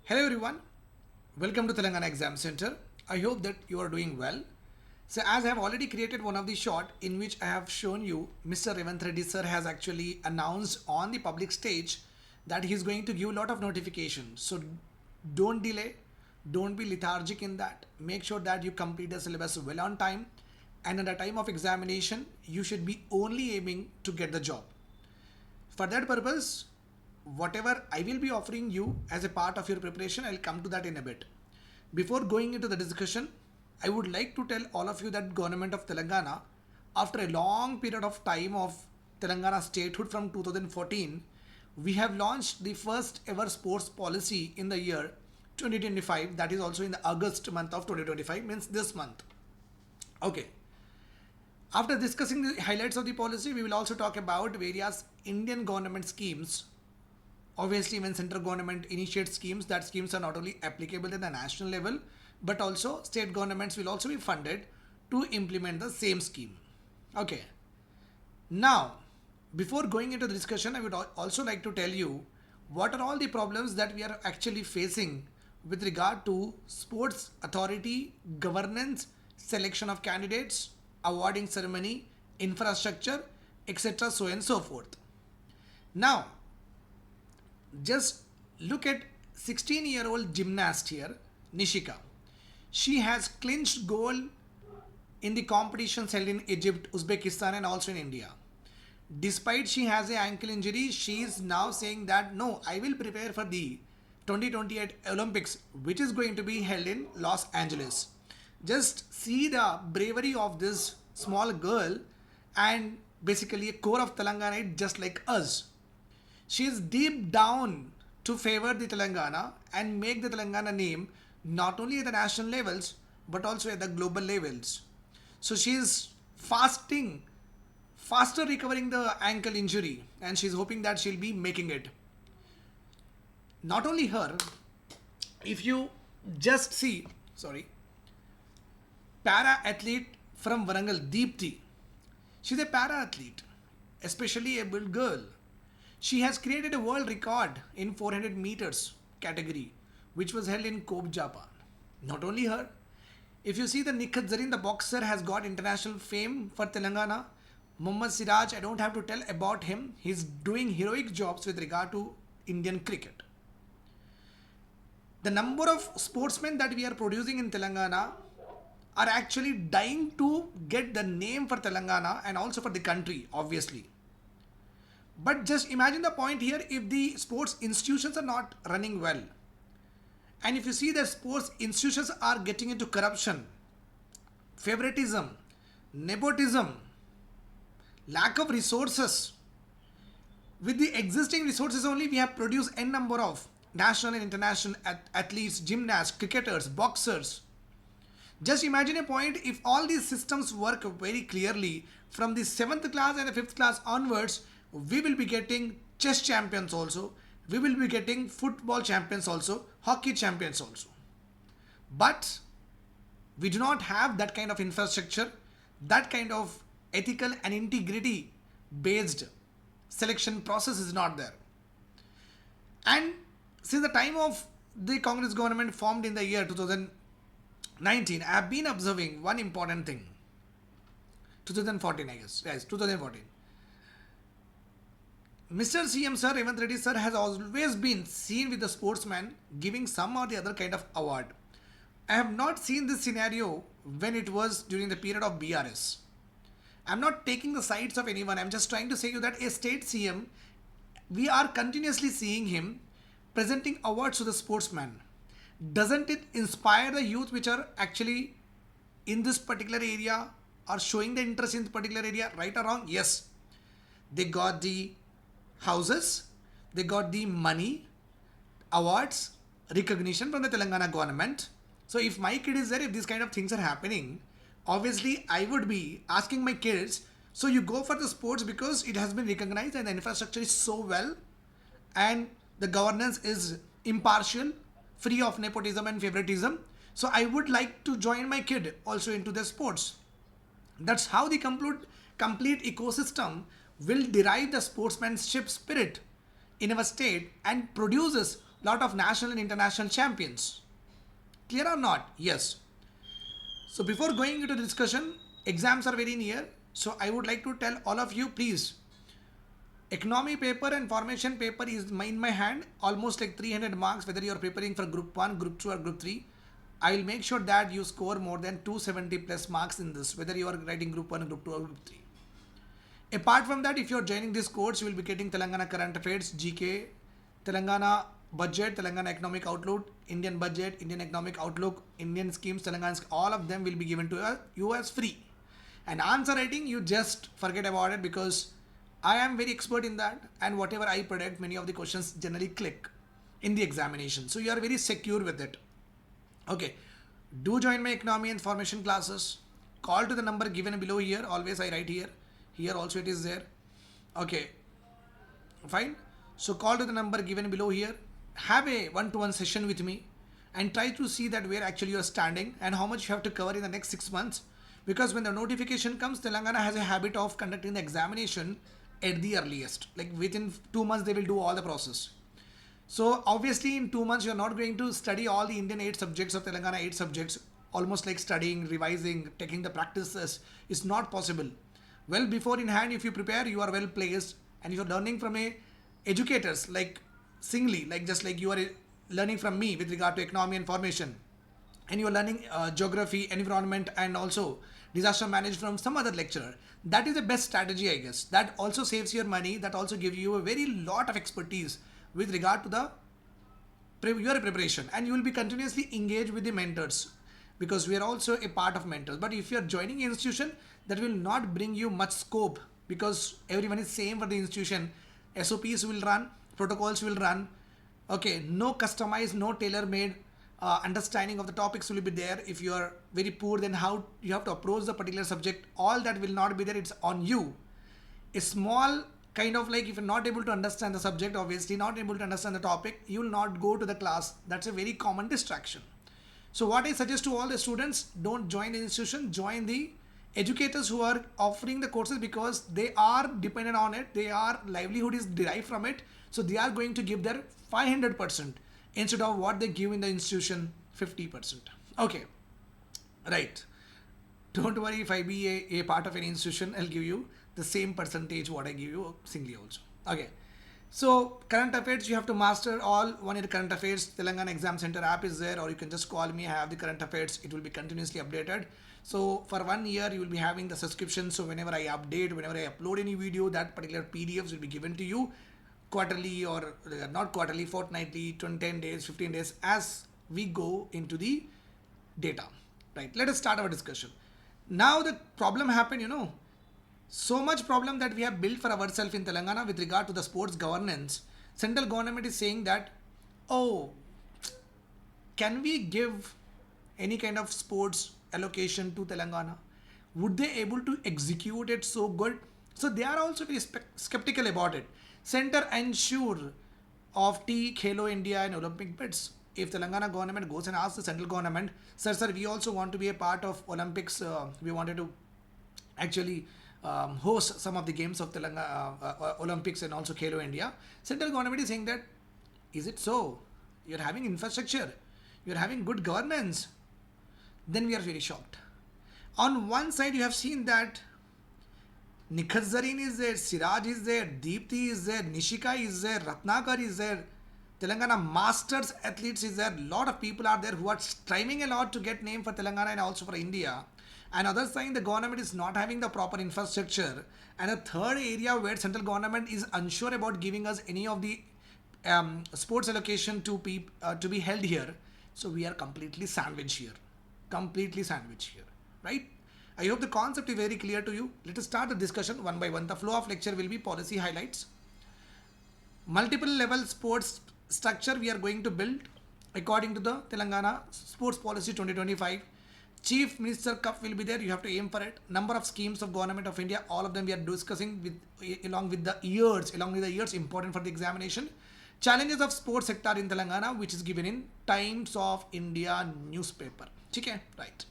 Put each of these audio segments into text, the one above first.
Hello everyone, welcome to Telangana Exam Center. I hope that you are doing well. So as I have already created one of the short in which I have shown you Mr. Revanth Reddy sir has actually announced on the public stage that he is going to give a lot of notifications. So don't delay, don't be lethargic in that. Make sure that you complete the syllabus well on time, and at the time of examination you should be only aiming to get the job. For that purpose, whatever I will be offering you as a part of your preparation, I'll come to that in a bit. Before going into the discussion, I would like to tell all of you that government of Telangana, after a long period of time of Telangana statehood from 2014, we have launched the first ever sports policy in the year 2025. That is also in the August month of 2025, means this month. Okay. After discussing the highlights of the policy, we will also talk about various Indian government schemes. Obviously, when central government initiates schemes, that schemes are not only applicable at the national level, but also state governments will also be funded to implement the same scheme. Okay. Now, before going into the discussion, I would also like to tell you what are all the problems that we are actually facing with regard to sports authority, governance, selection of candidates, awarding ceremony, infrastructure, etc. so and so forth. Now, just look at 16-year-old gymnast here, Nishika. She has clinched gold in the competitions held in Egypt, Uzbekistan and also in India. Despite she has an ankle injury, she is now saying that no, I will prepare for the 2028 Olympics, which is going to be held in Los Angeles. Just see the bravery of this small girl, and basically a core of Telangana just like us. She is deep down to favor the Telangana and make the Telangana name not only at the national levels but also at the global levels. So she is faster recovering the ankle injury, and she is hoping that she'll be making it. Not only her, if you just see, para athlete from Warangal, Deepthi. She's a para athlete, especially a built girl. She has created a world record in 400 meters category, which was held in Kobe, Japan. Not only her, if you see the Nikhat Zareen, the boxer, has got international fame for Telangana. Muhammad Siraj, I don't have to tell about him. He's doing heroic jobs with regard to Indian cricket. The number of sportsmen that we are producing in Telangana are actually dying to get the name for Telangana and also for the country, obviously. But just imagine the point here, if the sports institutions are not running well, and if you see that sports institutions are getting into corruption, favoritism, nepotism, lack of resources, with the existing resources only, we have produced n number of national and international athletes, gymnasts, cricketers, boxers. Just imagine a point, if all these systems work very clearly from the 7th class and the 5th class onwards, we will be getting chess champions also, we will be getting football champions also, hockey champions also. But we do not have that kind of infrastructure, that kind of ethical and integrity based selection process is not there. And since the time of the Congress government formed in the year 2019, I have been observing one important thing. 2014, I guess. Yes, 2014. Mr. CM Sir, Revanth Reddy Sir, has always been seen with the sportsman giving some or the other kind of award. I have not seen this scenario when it was during the period of BRS. I'm not taking the sides of anyone. I'm just trying to say you that a state CM, we are continuously seeing him presenting awards to the sportsman. Doesn't it inspire the youth which are actually in this particular area or showing the interest in this particular area, right or wrong? Yes. They got the houses, they got the money, awards, recognition from the Telangana government. So if my kid is there, if these kind of things are happening, obviously I would be asking my kids, so you go for the sports because it has been recognized and the infrastructure is so well and the governance is impartial, free of nepotism and favoritism. So I would like to join my kid also into the sports. That's how the complete ecosystem will derive the sportsmanship spirit in our state and produces lot of national and international champions. Clear or not? Yes. So before going into the discussion, exams are very near. So I would like to tell all of you, please, economy paper and formation paper is in my hand, almost like 300 marks, whether you are preparing for group 1, group 2 or group 3. I will make sure that you score more than 270 plus marks in this, whether you are writing group 1, group 2 or group 3. Apart from that, if you are joining this course, you will be getting Telangana current affairs, GK, Telangana budget, Telangana economic outlook, Indian budget, Indian economic outlook, Indian schemes, Telangana, all of them will be given to you as free. And answer writing, you just forget about it because I am very expert in that, and whatever I predict, many of the questions generally click in the examination. So you are very secure with it. Okay, do join my economy and formation classes. Call to the number given below here. Always I write here. Here also it is there. Okay, fine. So call to the number given below here. Have a one-to-one session with me and try to see that where actually you are standing and how much you have to cover in the next 6 months. Because when the notification comes, Telangana has a habit of conducting the examination at the earliest. Like within 2 months, they will do all the process. So obviously in 2 months, you are not going to study all the Indian 8 subjects of Telangana 8 subjects, almost like studying, revising, taking the practices is not possible. Well before in hand, if you prepare, you are well placed, and if you are learning from a educators like singly, like just like you are learning from me with regard to economy and formation, and you are learning geography, environment, and also disaster management from some other lecturer. That is the best strategy, I guess. That also saves your money. That also gives you a very lot of expertise with regard to the your preparation, and you will be continuously engaged with the mentors because we are also a part of mentors. But if you are joining an institution, that will not bring you much scope because everyone is same for the institution. SOPs will run, protocols will run. Okay, no customized, no tailor-made understanding of the topics will be there. If you are very poor, then how you have to approach the particular subject, all that will not be there. It's on you. A small kind of like if you're not able to understand the subject, obviously not able to understand the topic, you will not go to the class. That's a very common distraction. So what I suggest to all the students, don't join the institution, join the educators who are offering the courses because they are dependent on it. Their livelihood is derived from it. So they are going to give their 500% instead of what they give in the institution 50%. Okay, right. Don't worry, if I be a part of an institution, I'll give you the same percentage what I give you singly also. Okay. So current affairs, you have to master all 1 year current affairs. Telangana Exam Center app is there, or you can just call me. I have the current affairs. It will be continuously updated. So for 1 year, you will be having the subscription. So whenever I update, whenever I upload any video, that particular PDFs will be given to you quarterly or not quarterly, fortnightly, 10 days, 15 days as we go into the data. Right. Let us start our discussion. Now the problem happened, so much problem that we have built for ourselves in Telangana with regard to the sports governance. Central government is saying that, oh, can we give any kind of sports allocation to Telangana? Would they able to execute it so good? So they are also very skeptical about it. Center ensure of Khelo India and Olympic bids. If Telangana government goes and asks the central government, sir, we also want to be a part of Olympics. We wanted to actually host some of the games of Telangana Olympics and also Khelo India. Central government is saying that, is it so? You're having infrastructure, you're having good governance. Then we are very shocked. On one side, you have seen that Nikhil Zareen is there, Siraj is there, Deepthi is there, Nishika is there, Ratnakar is there, Telangana Masters athletes is there. Lot of people are there who are striving a lot to get name for Telangana and also for India. And other side, the government is not having the proper infrastructure. And a third area where central government is unsure about giving us any of the sports allocation to be held here. So we are completely sandwiched here. Right? I hope the concept is very clear to you. Let us start the discussion one by one. The flow of lecture will be policy highlights. Multiple level sports structure we are going to build according to the Telangana Sports Policy 2025. Chief Minister Cup will be there. You have to aim for it. Number of schemes of Government of India. All of them we are discussing along with the years important for the examination. Challenges of sports sector in Telangana, which is given in Times of India newspaper. Okay, right.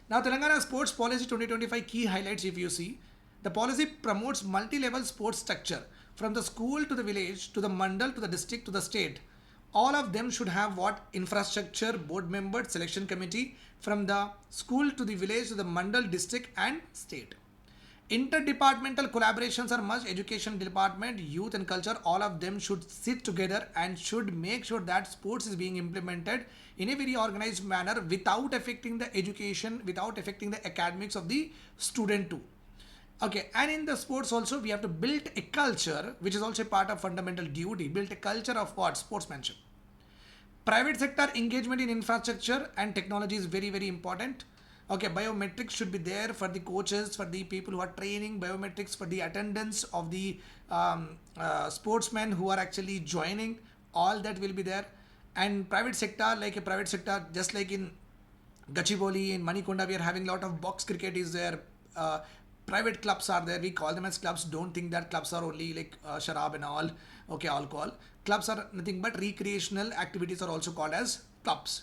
Now Telangana Sports Policy 2025 key highlights, if you see, the policy promotes multi-level sports structure from the school to the village to the mandal to the district to the state. All of them should have what? Infrastructure, board members, selection committee, from the school to the village to the mandal, district and state. Interdepartmental collaborations are must. Education department, youth and culture, all of them should sit together and should make sure that sports is being implemented in a very organized manner without affecting the education, without affecting the academics of the student too. Okay, and in the sports also we have to build a culture, which is also a part of fundamental duty. Build a culture of what? Sportsmanship. Private sector engagement in infrastructure and technology is very very important. Okay, biometrics should be there for the coaches, for the people who are training, biometrics for the attendance of the sportsmen who are actually joining, all that will be there. And private sector, like a private sector, just like in Gachibowli, in Manikonda, we are having a lot of box cricket is there. Private clubs are there. We call them as clubs. Don't think that clubs are only like sharab and all. Okay, alcohol. Clubs are nothing but recreational activities are also called as clubs.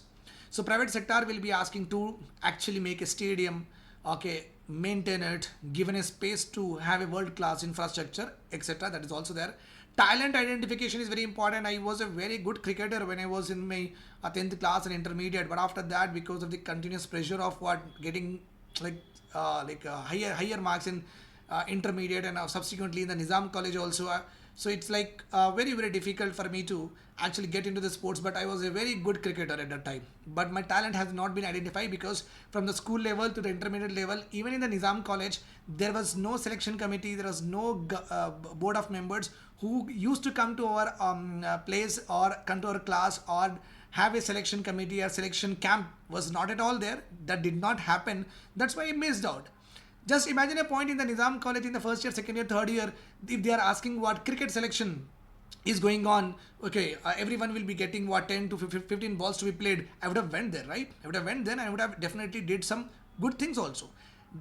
So private sector will be asking to actually make a stadium, okay, maintain it, given a space to have a world class infrastructure, etc. That is also there. Talent identification is very important. I was a very good cricketer when I was in my 10th class and intermediate, but after that, because of the continuous pressure of what getting like higher marks in intermediate and subsequently in the Nizam college also. So it's like very very difficult for me to actually get into the sports. But I was a very good cricketer at that time. But my talent has not been identified because from the school level to the intermediate level, even in the Nizam college, there was no selection committee. There was no board of members who used to come to our place or come to our class or have a selection committee or selection camp was not at all there. That did not happen. That's why I missed out. Just imagine a point in the Nizam college in the first year, second year, third year, if they are asking what cricket selection is going on, okay, everyone will be getting what 10 to 15 balls to be played. I would have went there, right? I would have went there and I would have definitely did some good things also.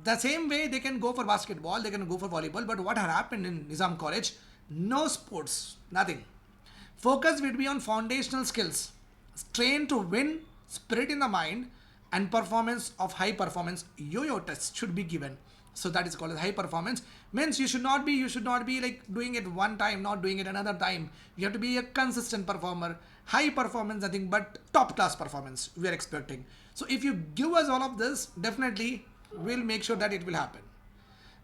The same way they can go for basketball, they can go for volleyball, but what had happened in Nizam college? No sports, nothing. Focus would be on foundational skills, train to win, spirit in the mind, and performance of high performance yo-yo tests should be given. So that is called as high performance. Means you should not be like doing it one time, not doing it another time. You have to be a consistent performer. High performance, nothing but top class performance we are expecting. So if you give us all of this, definitely we'll make sure that it will happen.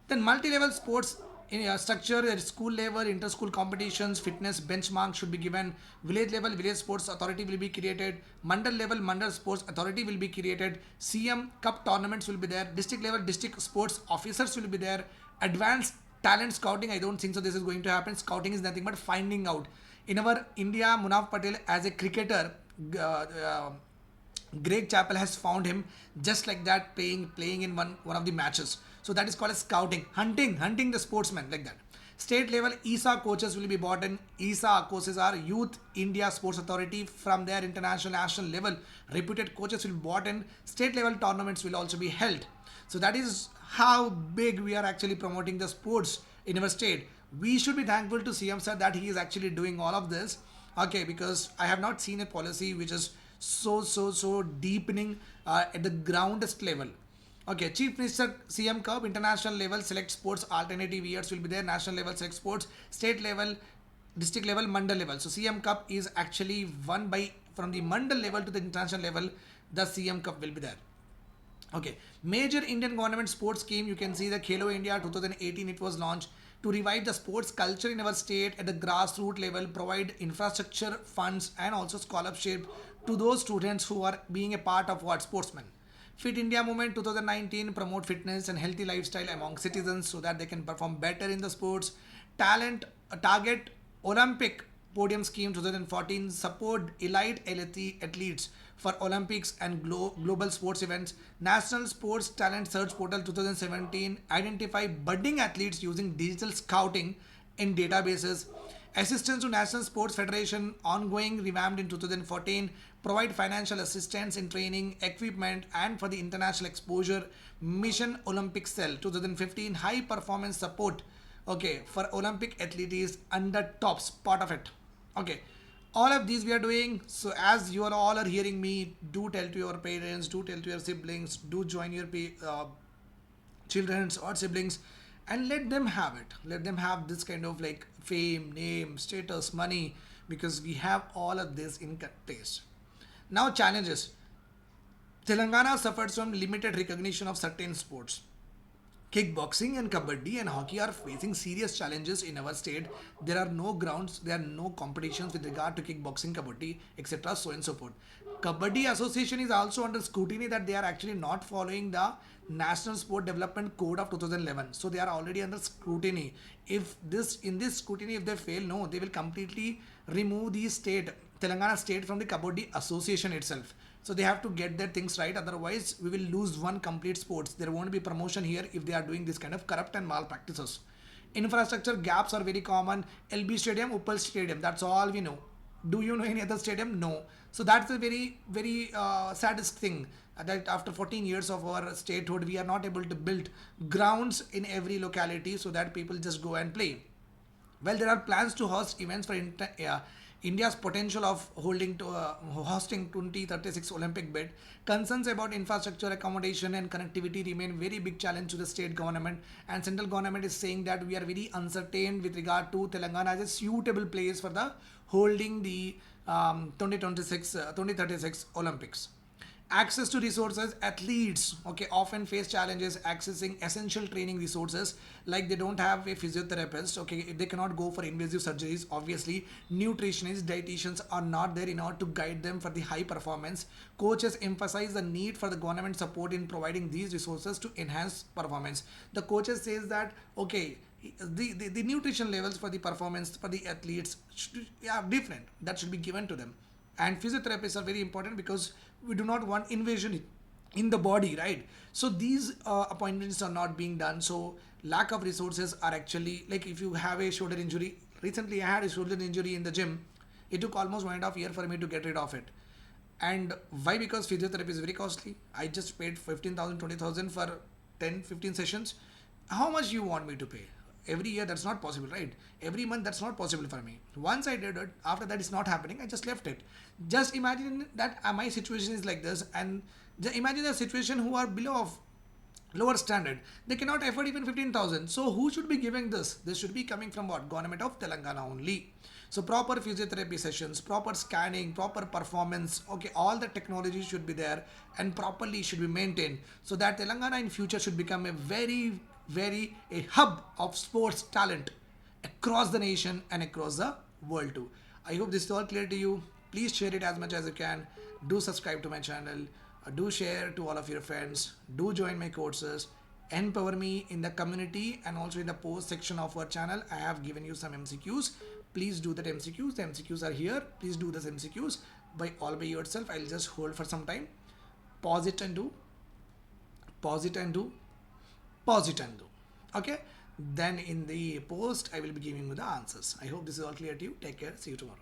Then multi-level sports in a structure at school level, inter-school competitions, fitness benchmark should be given. Village level, village sports authority will be created. Mandal level, mandal sports authority will be created. CM Cup tournaments will be there. District level, district sports officers will be there. Advanced talent scouting, I don't think so this is going to happen. Scouting is nothing but finding out. In our India, Munaf Patel as a cricketer, uh, uh, Greg Chappell has found him just like that playing in one of the matches. So that is called as scouting, hunting the sportsman like that. State level ESA coaches will be brought in. ESA coaches are Youth India Sports Authority. From their international national level, reputed coaches will be brought in. State level tournaments will also be held. So that is how big we are actually promoting the sports in our state. We should be thankful to CM sir that he is actually doing all of this. Okay, because I have not seen a policy which is so deepening at the groundest level. Okay, Chief Minister CM Cup, international level select sports alternative years will be there. National level select sports, state level, district level, mandal level. So CM Cup is actually won by from the mandal level to the international level. The CM Cup will be there. Okay, major Indian government sports scheme. You can see the Khelo India 2018. It was launched to revive the sports culture in our state at the grassroots level, provide infrastructure funds and also scholarship to those students who are being a part of what sportsmen. Fit India Movement 2019 promote fitness and healthy lifestyle among citizens so that they can perform better in the sports. Talent target Olympic podium scheme 2014 support elite athletes for Olympics and global sports events. National Sports Talent Search Portal 2017 identify budding athletes using digital scouting in databases. Assistance to National Sports Federation ongoing revamped in 2014 provide financial assistance in training, equipment and for the international exposure. Mission Olympic Cell 2015 high performance support, okay, for Olympic athletes under tops part of it. Okay, all of these we are doing. So as you are all are hearing me, do tell to your parents, do tell to your siblings, do join your children's or siblings and let them have it. Let them have this kind of like fame, name, status, money, because we have all of this in place. Now challenges. Telangana suffers from limited recognition of certain sports. Kickboxing and kabaddi and hockey are facing serious challenges in our state. There are no grounds, there are no competitions with regard to kickboxing, kabaddi, etc. So and so forth. Kabaddi Association is also under scrutiny that they are actually not following the National Sport Development Code of 2011. So they are already under scrutiny. If this in this scrutiny, if they fail, no, they will completely remove the state, Telangana state, from the Kabaddi Association itself. So they have to get their things right. Otherwise, we will lose one complete sports. There won't be promotion here if they are doing this kind of corrupt and malpractices. Infrastructure gaps are very common. LB Stadium, Uppal Stadium. That's all we know. Do you know any other stadium? No. So that's a very saddest thing, that after 14 years of our statehood, we are not able to build grounds in every locality so that people just go and play. Well, there are plans to host events for India's potential of hosting 2036 Olympic bid. Concerns about infrastructure, accommodation, and connectivity remain very big challenge to the state government. And central government is saying that we are very uncertain with regard to Telangana as a suitable place for the holding the 2036 Olympics. Access to resources. Athletes, okay, often face challenges accessing essential training resources, like they don't have a physiotherapist, okay, they cannot go for invasive surgeries. Obviously, nutritionists, dietitians are not there in order to guide them for the high performance. Coaches emphasize the need for the government support in providing these resources to enhance performance. The coaches says that, okay, the nutrition levels for the performance for the athletes should, yeah, different, that should be given to them. And physiotherapists are very important because we do not want invasion in the body, right? So these appointments are not being done. So lack of resources are actually, like, if you have a shoulder injury, recently I had a shoulder injury in the gym. It took almost 1.5 years for me to get rid of it. And why? Because physiotherapy is very costly. I just paid 15,000, 20,000 for 10, 15 sessions. How much you want me to pay? Every year, that's not possible, right? Every month, that's not possible for me. Once I did it, after that it's not happening, I just left it. Just imagine that my situation is like this, and imagine the situation who are below of lower standard, they cannot afford even 15,000. So who should be giving this? This should be coming from what? Government of Telangana only. So proper physiotherapy sessions, proper scanning, proper performance, okay, all the technology should be there and properly should be maintained, so that Telangana in future should become a very a hub of sports talent across the nation and across the world too. I hope this is all clear to you. Please share it as much as you can. Do subscribe to my channel. Do share to all of your friends. Do join my courses. Empower me in the community, and also in the post section of our channel. I have given you some MCQs. Please do that MCQs. The MCQs are here. Please do this MCQs by yourself. I'll just hold for some time. Pause it and do. Pause it and do. Pause it and do. Okay, then in the post I will be giving you the answers. I hope this is all clear to you. Take care. See you tomorrow.